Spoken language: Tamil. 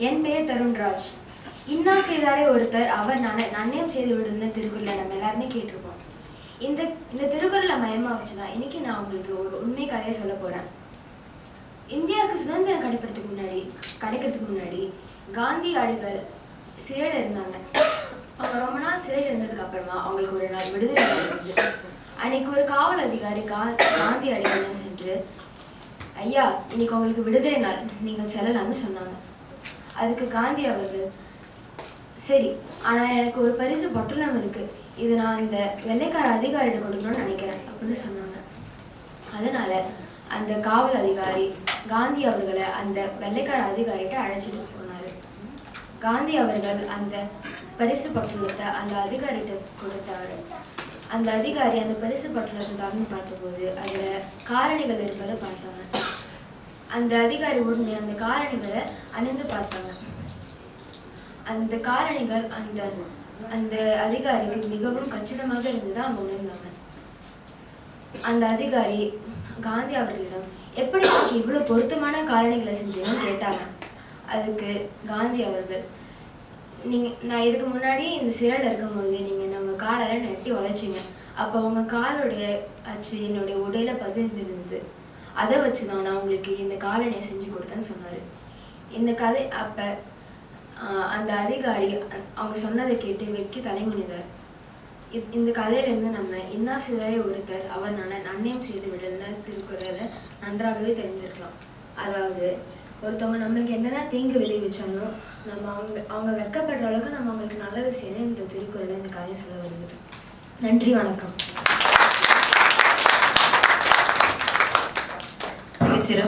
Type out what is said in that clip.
என் பெயர் தருண்ராஜ். இன்னா செய்தாரே ஒருத்தர் அவர் நன்னயம் செய்து விடுதுன்னு திருக்குறளை நம்ம எல்லாருமே கேட்டிருப்போம். இந்த இந்த திருக்குறளை மையமா வச்சுதான் இன்னைக்கு நான் உங்களுக்கு ஒரு உண்மை கதையை சொல்ல போறேன். இந்தியாவுக்கு சுதந்திரம் கிடைக்கிறதுக்கு முன்னாடி காந்தி அடிகள் சிறையில் இருந்தாங்க. அவங்க ரொம்ப நாள் சிறையில் இருந்ததுக்கு அப்புறமா அவங்களுக்கு ஒரு நாள் விடுதலை இருந்தது. அன்னைக்கு ஒரு காவல் அதிகாரி காந்தி அடிகள் சென்று, ஐயா, இன்னைக்கு உங்களுக்கு விடுதலை நாள், நீங்கள் செல்லலாம்னு சொன்னாங்க. அதுக்கு காந்தி அவர்கள், சரி, ஆனால் எனக்கு ஒரு பரிசு பொட்டலம் இருக்கு, இது நான் இந்த வெள்ளைக்கார அதிகாரியிட கொடுக்கணும்னு நினைக்கிறேன் அப்படின்னு சொன்னாங்க. அதனால அந்த காவல் அதிகாரி காந்தி அவர்களை அந்த வெள்ளைக்கார அதிகாரிகிட்ட அழைச்சிட்டு போனாரு. காந்தி அவர்கள் அந்த பரிசு பொட்டலத்தை அந்த அதிகாரிகிட்ட கொடுத்தாரு. அந்த அதிகாரி அந்த பரிசு பொட்டலத்தை திறந்து பார்த்தபோது அதுல காரணிகள் இருப்பதை பார்த்தாங்க. அந்த அதிகாரி உடனே அந்த காரணிகளை அணிந்து பார்த்தாங்க. அந்த காரணிகள் அந்த அதிகாரிக்கு மிகவும் கச்சிதமாக இருந்தது அவங்க உணர்ந்தாங்க. அந்த அதிகாரி காந்தி அவர்களிடம், எப்படி எனக்கு இவ்வளவு பொருத்தமான காரணிகளை செஞ்சீங்கன்னு கேட்டாங்க. அதுக்கு காந்தி அவர்கள், நான் இதுக்கு முன்னாடி இந்த சிறையில் இருக்கும்போது நீங்க நம்ம காலெல்லாம் நெட்டி உழைச்சிங்க, அப்போ உங்க காலுடைய அச்சு என்னுடைய உடையில பதிர்ந்திருந்தது, அதை வச்சுதான் நான் உங்களுக்கு இந்த காலணியை செஞ்சு கொடுத்தேன்னு சொன்னாரு. இந்த கதை அப்ப அந்த அதிகாரி அவங்க சொன்னதை கேட்டு வெட்கி தலைமுனிதார். இந்த கதையிலிருந்து நம்ம இன்னா செய்தாரே ஒருத்தர் அவர் நன்னயம் செய்து விடல்னு திருக்குறளை நன்றாகவே தெரிஞ்சிருக்கலாம். அதாவது ஒருத்தவங்க நம்மளுக்கு என்னதான் தீங்கு விளைவிச்சாலும் நம்ம அவங்க வெட்கப்படுற அளவுக்கு நம்ம அவங்களுக்கு நல்லது செய்யணும் இந்த திருக்குறளை இந்த கதையை சொல்ல வருது. நன்றி, வணக்கம்.